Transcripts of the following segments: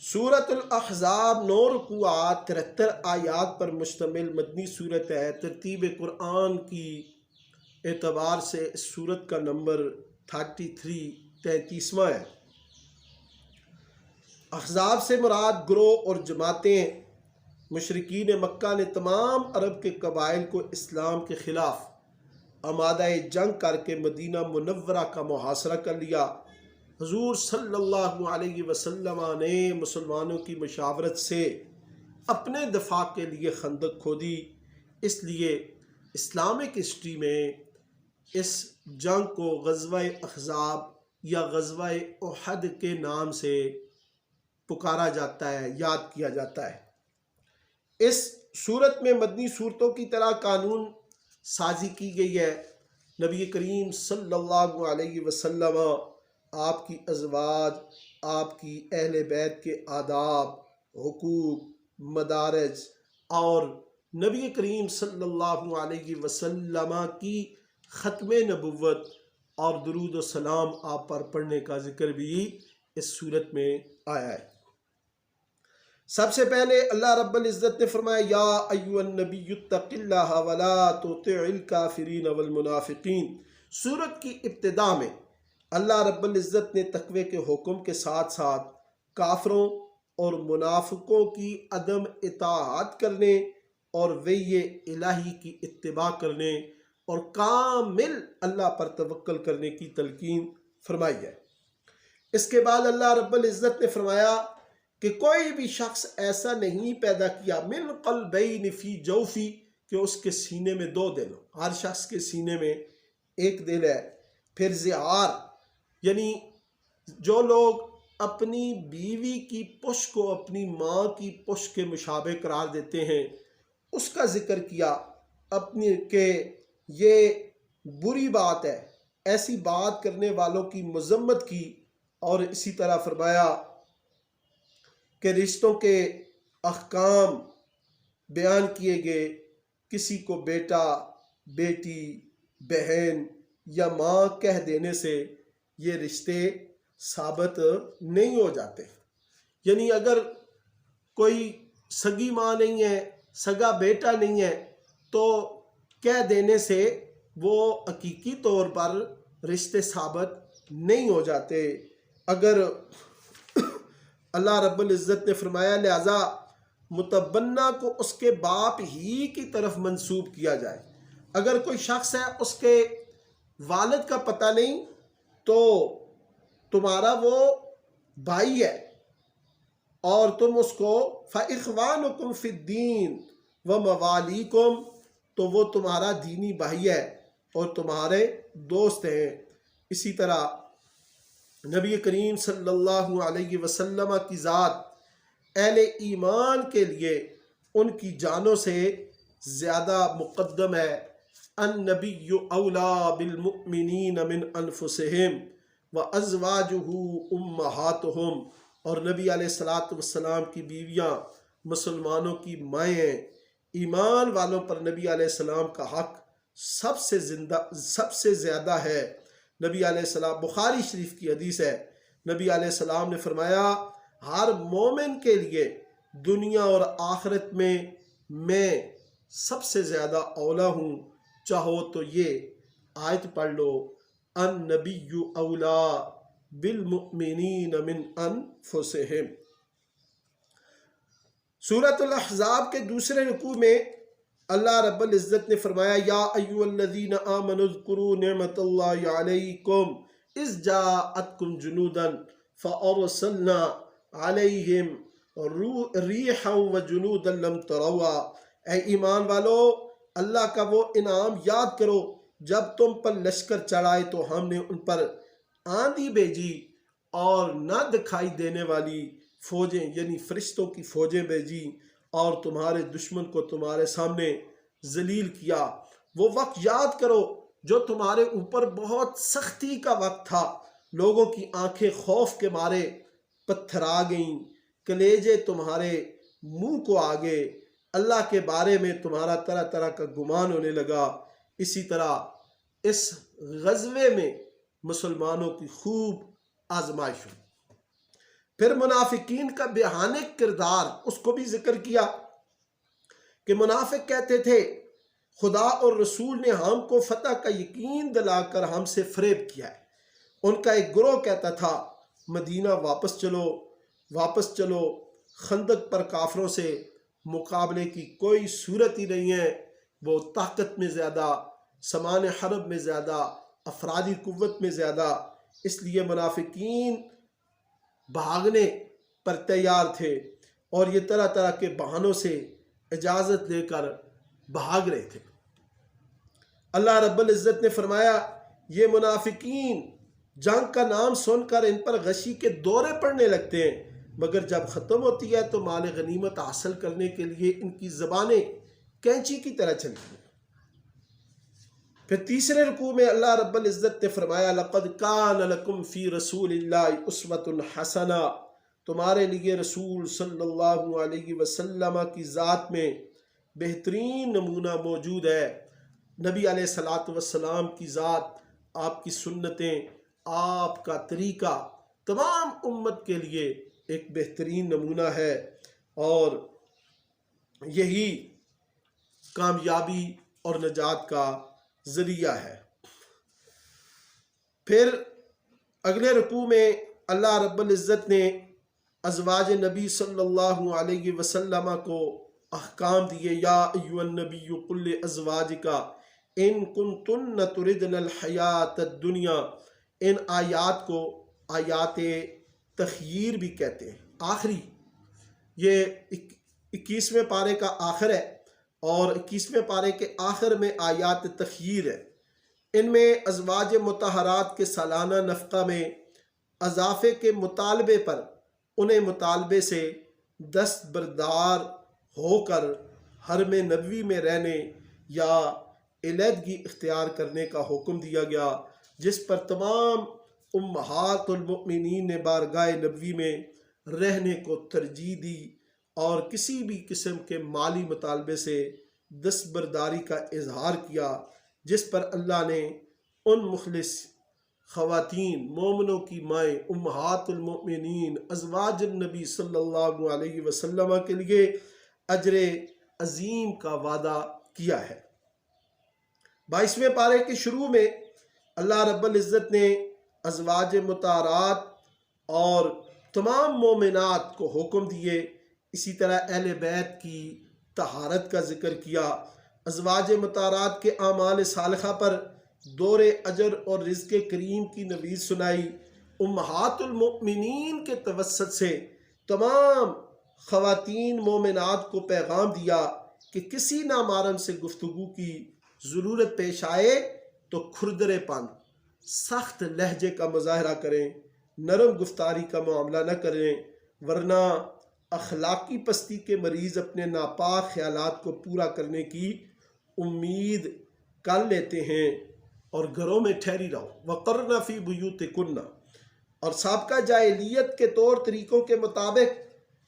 سورۃ الاحزاب 9 رکوعات 73 آیات پر مشتمل مدنی صورت ہے۔ ترتیب قرآن کی اعتبار سے اس صورت کا نمبر 33واں ہے۔ احزاب سے مراد گروہ اور جماعتیں۔ مشرکین مکہ نے تمام عرب کے قبائل کو اسلام کے خلاف آمادہ جنگ کر کے مدینہ منورہ کا محاصرہ کر لیا۔ حضور صلی اللہ علیہ وسلم نے مسلمانوں کی مشاورت سے اپنے دفاع کے لیے خندق کھودی۔ اس لیے اسلامک ہسٹری میں اس جنگ کو غزوہ احزاب یا غزوہ احد کے نام سے پکارا جاتا ہے، یاد کیا جاتا ہے۔ اس صورت میں مدنی صورتوں کی طرح قانون سازی کی گئی ہے۔ نبی کریم صلی اللہ علیہ وسلم، آپ کی ازواج، آپ کی اہل بیت کے آداب، حقوق، مدارج اور نبی کریم صلی اللہ علیہ وسلم کی ختم نبوت اور درود و سلام آپ پر پڑھنے کا ذکر بھی اس صورت میں آیا ہے۔ سب سے پہلے اللہ رب العزت نے فرمایا یا ایھا النبی اتق اللہ ولا تطع الکافرین والمنافقین۔ سورت کی ابتدا میں اللہ رب العزت نے تقوی کے حکم کے ساتھ ساتھ کافروں اور منافقوں کی عدم اطاعت کرنے اور وحی الہی کی اتباع کرنے اور کامل اللہ پر توکل کرنے کی تلقین فرمائی ہے۔ اس کے بعد اللہ رب العزت نے فرمایا کہ کوئی بھی شخص ایسا نہیں پیدا کیا من قلبین فی جوفی کہ اس کے سینے میں دو دل ہوں۔ ہر شخص کے سینے میں ایک دل ہے۔ پھر زہار یعنی جو لوگ اپنی بیوی کی پش کو اپنی ماں کی پش کے مشابہ قرار دیتے ہیں، اس کا ذکر کیا اپنی کہ یہ بری بات ہے، ایسی بات کرنے والوں کی مذمت کی، اور اسی طرح فرمایا کہ رشتوں کے احکام بیان کیے گئے۔ کسی کو بیٹا، بیٹی، بہن یا ماں کہہ دینے سے یہ رشتے ثابت نہیں ہو جاتے۔ یعنی اگر کوئی سگی ماں نہیں ہے، سگا بیٹا نہیں ہے، تو کہہ دینے سے وہ حقیقی طور پر رشتے ثابت نہیں ہو جاتے۔ اگر اللہ رب العزت نے فرمایا لہذا متبنہ کو اس کے باپ ہی کی طرف منسوب کیا جائے۔ اگر کوئی شخص ہے اس کے والد کا پتہ نہیں تو تمہارا وہ بھائی ہے اور تم اس کو فَإِخْوَانُكُمْ فِي الدِّينِ وَمَوَالِيكُمْ، تو وہ تمہارا دینی بھائی ہے اور تمہارے دوست ہیں۔ اسی طرح نبی کریم صلی اللہ علیہ وسلم کی ذات اہل ایمان کے لیے ان کی جانوں سے زیادہ مقدم ہے۔ النبی اولیٰ بالمؤمنین من انفسہم وازواجہ امہاتہم، اور نبی علیہ السلام کی بیویاں مسلمانوں کی مائیں ہیں۔ ایمان والوں پر نبی علیہ السلام کا حق سب سے زیادہ ہے۔ نبی علیہ السلام، بخاری شریف کی حدیث ہے، نبی علیہ السلام نے فرمایا ہر مومن کے لیے دنیا اور آخرت میں سب سے زیادہ اولا ہوں۔ چاہو تو یہ آیت پڑھ لو النبی اولیٰ بالمؤمنین من انفسہم۔ سورۃ الاحزاب کے دوسرے رکوع میں اللہ رب العزت نے فرمایا یا ایھا الذین آمنوا اذکروا نعمت اللہ علیکم اذ جاءتکم جنودا فارسلنا علیہم ریحا وجنودا لم تروها۔ اے ایمان والو، اللہ کا وہ انعام یاد کرو جب تم پر لشکر چڑھائے تو ہم نے ان پر آندھی بھیجی اور نہ دکھائی دینے والی فوجیں یعنی فرشتوں کی فوجیں بھیجی، اور تمہارے دشمن کو تمہارے سامنے ذلیل کیا۔ وہ وقت یاد کرو جو تمہارے اوپر بہت سختی کا وقت تھا، لوگوں کی آنکھیں خوف کے مارے پتھرا گئیں، کلیجے تمہارے منہ کو آگے، اللہ کے بارے میں تمہارا طرح طرح کا گمان ہونے لگا۔ اسی طرح اس غزوے میں مسلمانوں کی خوب آزمائش ہوئی۔ پھر منافقین کا بھیانک کردار اس کو بھی ذکر کیا کہ منافق کہتے تھے خدا اور رسول نے ہم کو فتح کا یقین دلا کر ہم سے فریب کیا ہے۔ ان کا ایک گروہ کہتا تھا مدینہ واپس چلو، خندق پر کافروں سے مقابلے کی کوئی صورت ہی نہیں ہے، وہ طاقت میں زیادہ، سامان حرب میں زیادہ، افرادی قوت میں زیادہ، اس لیے منافقین بھاگنے پر تیار تھے اور یہ طرح طرح کے بہانوں سے اجازت لے کر بھاگ رہے تھے۔ اللہ رب العزت نے فرمایا یہ منافقین جنگ کا نام سن کر ان پر غشی کے دورے پڑنے لگتے ہیں، مگر جب ختم ہوتی ہے تو مال غنیمت حاصل کرنے کے لیے ان کی زبانیں کینچی کی طرح چلتی ہیں۔ پھر تیسرے رکوع میں اللہ رب العزت نے فرمایا لَقَدْ كَانَ لَكُمْ فِي رَسُولِ اللَّهِ أُسْوَةٌ حَسَنَةٌ، تمہارے لیے رسول صلی اللہ علیہ وسلم کی ذات میں بہترین نمونہ موجود ہے۔ نبی علیہ الصلوۃ والسلام کی ذات، آپ کی سنتیں، آپ کا طریقہ تمام امت کے لیے ایک بہترین نمونہ ہے اور یہی کامیابی اور نجات کا ذریعہ ہے۔ پھر اگلے رکوع میں اللہ رب العزت نے ازواج نبی صلی اللہ علیہ وسلم کو احکام دیے، یا ایھا النبی قل لازواجک ان کنتن تردن الحیات الدنیا۔ ان آیات کو آیات تخییر بھی کہتے ہیں۔ آخری یہ 21ویں پارے کا آخر ہے اور 21ویں پارے کے آخر میں آیات تخییر ہے۔ ان میں ازواج مطہرات کے سالانہ نفقہ میں اضافے کے مطالبے پر انہیں مطالبے سے دستبردار ہو کر حرم نبوی میں رہنے یا علیحدگی اختیار کرنے کا حکم دیا گیا، جس پر تمام امہات المؤمنین نے بارگاہ نبوی میں رہنے کو ترجیح دی اور کسی بھی قسم کے مالی مطالبے سے دستبرداری کا اظہار کیا، جس پر اللہ نے ان مخلص خواتین، مومنوں کی مائیں، امہات المؤمنین، ازواج النبی صلی اللہ علیہ وسلم کے لیے اجر عظیم کا وعدہ کیا ہے۔ 22ویں پارے کے شروع میں اللہ رب العزت نے ازواج مطہرات اور تمام مومنات کو حکم دیے، اسی طرح اہل بیت کی طہارت کا ذکر کیا، ازواج مطہرات کے اعمال صالحہ پر دور اجر اور رزق کریم کی نوید سنائی، امہات المؤمنین کے توسط سے تمام خواتین مومنات کو پیغام دیا کہ کسی نامحرم سے گفتگو کی ضرورت پیش آئے تو کھردرے پن، سخت لہجے کا مظاہرہ کریں، نرم گفتاری کا معاملہ نہ کریں، ورنہ اخلاقی پستی کے مریض اپنے ناپاک خیالات کو پورا کرنے کی امید کر لیتے ہیں، اور گھروں میں ٹھہری رہو۔ وَقَرْنَ فِي بُيُوتِكُنَّ، اور سابقہ جاہلیت کے طور طریقوں کے مطابق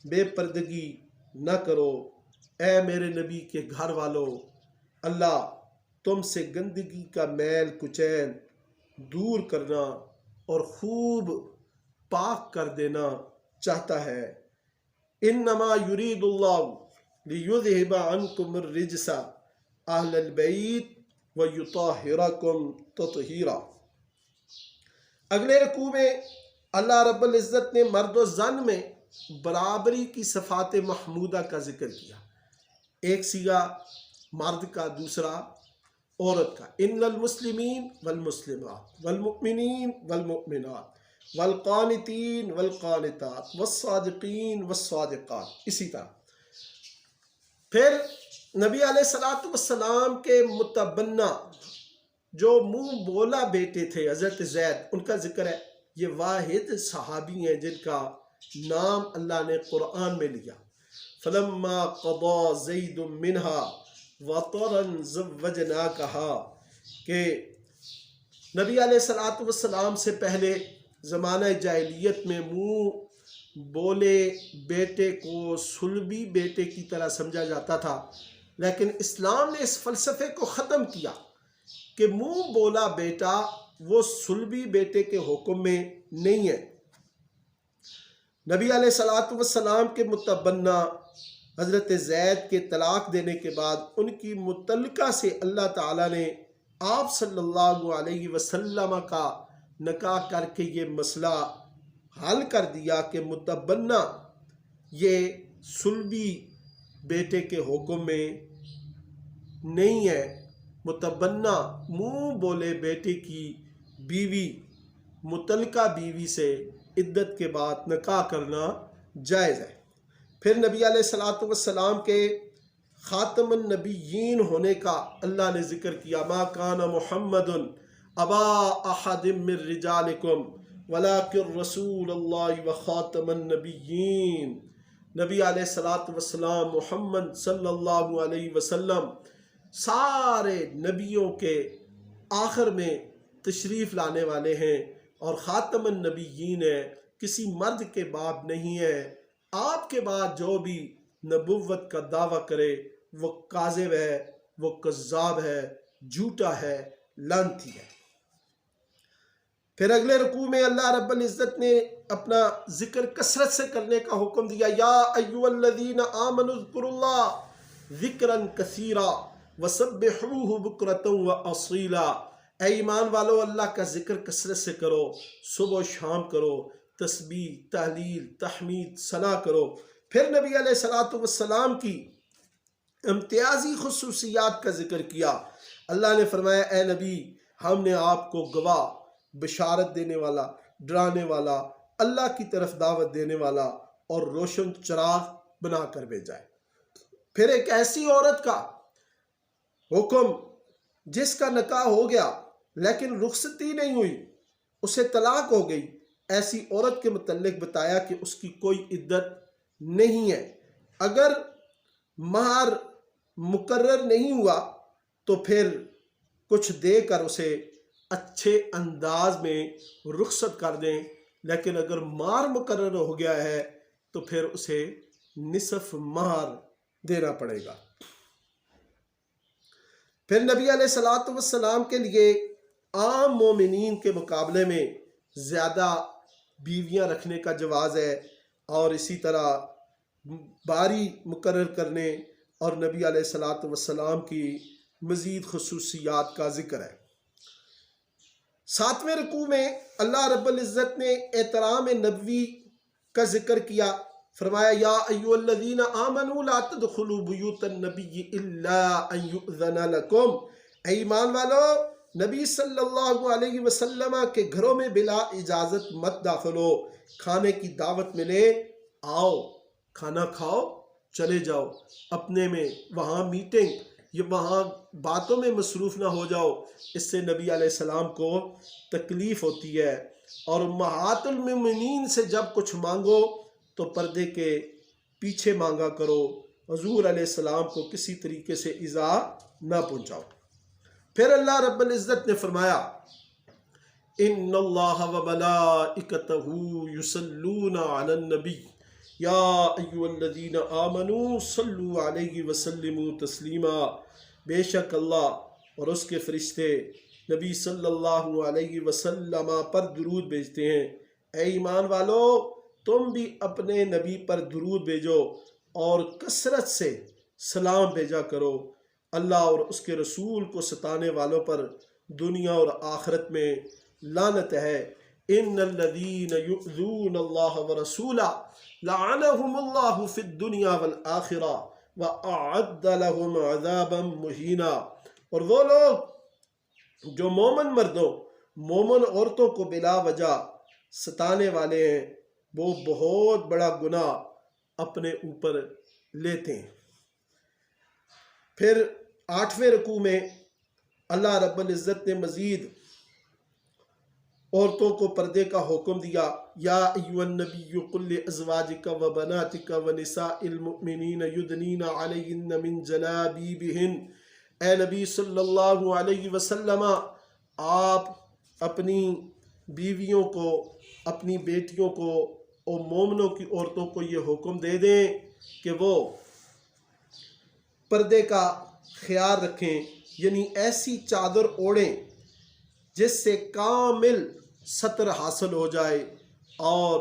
بے پردگی نہ کرو۔ اے میرے نبی کے گھر والوں، اللہ تم سے گندگی کا میل کچیل دور کرنا اور خوب پاک کر دینا چاہتا ہے۔ انما یرید اللہ لیذہب عنکم الرجس اہل البیت ویطہرکم تطہیرا۔ اگلے رکوع میں اللہ رب العزت نے مرد و زن میں برابری کی صفات محمودہ کا ذکر کیا، ایک صیغہ مرد کا، دوسرا عورت کا۔ ان المسلمین والمسلمات والمؤمنین والمؤمنات والقانتین والقانتات والصادقین والصادقات، اسی طرح۔ پھر نبی علیہ الصلوۃ والسلام کے متبنہ جو منہ بولا بیٹے تھے حضرت زید، ان کا ذکر ہے۔ یہ واحد صحابی ہیں جن کا نام اللہ نے قرآن میں لیا۔ فلما قضى زید منها وطرا زوجناکها، کہ نبی علیہ الصلوۃ والسلام سے پہلے زمانہ جاہلیت میں منہ بولے بیٹے کو صلبی بیٹے کی طرح سمجھا جاتا تھا، لیکن اسلام نے اس فلسفے کو ختم کیا کہ منہ بولا بیٹا وہ صلبی بیٹے کے حکم میں نہیں ہے۔ نبی علیہ الصلوۃ والسلام کے متبنہ حضرت زید کے طلاق دینے کے بعد ان کی متعلقہ سے اللہ تعالیٰ نے آپ صلی اللہ علیہ وسلم کا نکاح کر کے یہ مسئلہ حل کر دیا کہ متبنہ یہ صلبی بیٹے کے حکم میں نہیں ہے، متبنہ منہ بولے بیٹے کی بیوی متعلقہ بیوی سے عدت کے بعد نکاح کرنا جائز ہے۔ پھر نبی علیہ الصلوۃ والسلام کے خاتم النبیین ہونے کا اللہ نے ذکر کیا، ما کان محمد ابا احد من رجالکم ولکن رسول اللہ وخاتم النبیین۔ نبی علیہ الصلوۃ والسلام محمد صلی اللہ علیہ وسلم سارے نبیوں کے آخر میں تشریف لانے والے ہیں اور خاتم النبیین ہے، کسی مرد کے بعد نہیں ہے۔ آپ کے بعد جو بھی نبوت کا دعویٰ کرے وہ کاذب ہے، وہ کذاب ہے، جھوٹا ہے، لعنتی ہے۔ پھر اگلے رکوع میں اللہ رب العزت نے اپنا ذکر کثرت سے کرنے کا حکم دیا، یا ایھا الذین آمنوا اذکروا اللہ ذکرا کثیرا وسبحوہ بکرۃ واصیلا۔ اے ایمان والو، اللہ کا ذکر کثرت سے کرو، صبح و شام کرو، تسبیح، تحلیل، تحمید، ثنا کرو۔ پھر نبی علیہ الصلوۃ والسلام کی امتیازی خصوصیات کا ذکر کیا۔ اللہ نے فرمایا، اے نبی، ہم نے آپ کو گواہ، بشارت دینے والا، ڈرانے والا، اللہ کی طرف دعوت دینے والا اور روشن چراغ بنا کر بھیجا ہے۔ پھر ایک ایسی عورت کا حکم جس کا نکاح ہو گیا لیکن رخصتی نہیں ہوئی، اسے طلاق ہو گئی، ایسی عورت کے متعلق بتایا کہ اس کی کوئی عدت نہیں ہے۔ اگر مہر مقرر نہیں ہوا تو پھر کچھ دے کر اسے اچھے انداز میں رخصت کر دیں، لیکن اگر مہر مقرر ہو گیا ہے تو پھر اسے نصف مہر دینا پڑے گا۔ پھر نبی علیہ الصلوۃ والسلام کے لیے عام مومنین کے مقابلے میں زیادہ بیویاں رکھنے کا جواز ہے، اور اسی طرح باری مقرر کرنے اور نبی علیہ الصلوۃ والسلام کی مزید خصوصیات کا ذکر ہے۔ 7ویں رکوع میں اللہ رب العزت نے احترام نبوی کا ذکر کیا، فرمایا، یا ایھا الذین آمنوا لا تدخلوا بیوت النبی الا ان یؤذن لکم۔ اے ایمان والو، نبی صلی اللہ علیہ وسلم کے گھروں میں بلا اجازت مت داخل ہو۔ کھانے کی دعوت ملے، آؤ، کھانا کھاؤ، چلے جاؤ، اپنے میں وہاں میٹنگ یا وہاں باتوں میں مصروف نہ ہو جاؤ، اس سے نبی علیہ السلام کو تکلیف ہوتی ہے۔ اور امہات المومنین سے جب کچھ مانگو تو پردے کے پیچھے مانگا کرو، حضور علیہ السلام کو کسی طریقے سے ایذا نہ پہنچاؤ۔ پھر اللہ رب العزت نے فرمایا، ان اللہ وملائکتہ یصلون علی النبی یا ایھا الذین آمنوا صلوا علیہ وسلموا تسلیما۔ بے شک اللہ اور اس کے فرشتے نبی صلی اللہ علیہ وسلم پر درود بھیجتے ہیں۔ اے ایمان والو، تم بھی اپنے نبی پر درود بھیجو اور کثرت سے سلام بھیجا کرو۔ اللہ اور اس کے رسول کو ستانے والوں پر دنیا اور آخرت میں لعنت ہے۔ ان الذین یؤذون اللہ ورسولہ لعنہم اللہ فی الدنیا والآخرہ وأعد لهم عذابا مہینا۔ اور وہ لوگ جو مومن مردوں، مومن عورتوں کو بلا وجہ ستانے والے ہیں، وہ بہت بڑا گناہ اپنے اوپر لیتے ہیں۔ پھر 8ویں رکوع میں اللہ رب العزت نے مزید عورتوں کو پردے کا حکم دیا، یا ایھا النبی قل لازواجک وبناتک ونساء المؤمنین یدنین علیہن من جلابیبہن۔ اے نبی صلی اللہ علیہ وسلم، آپ اپنی بیویوں کو، اپنی بیٹیوں کو اور مومنوں کی عورتوں کو یہ حکم دے دیں کہ وہ پردے کا خیال رکھیں، یعنی ایسی چادر اوڑھیں جس سے کامل ستر حاصل ہو جائے اور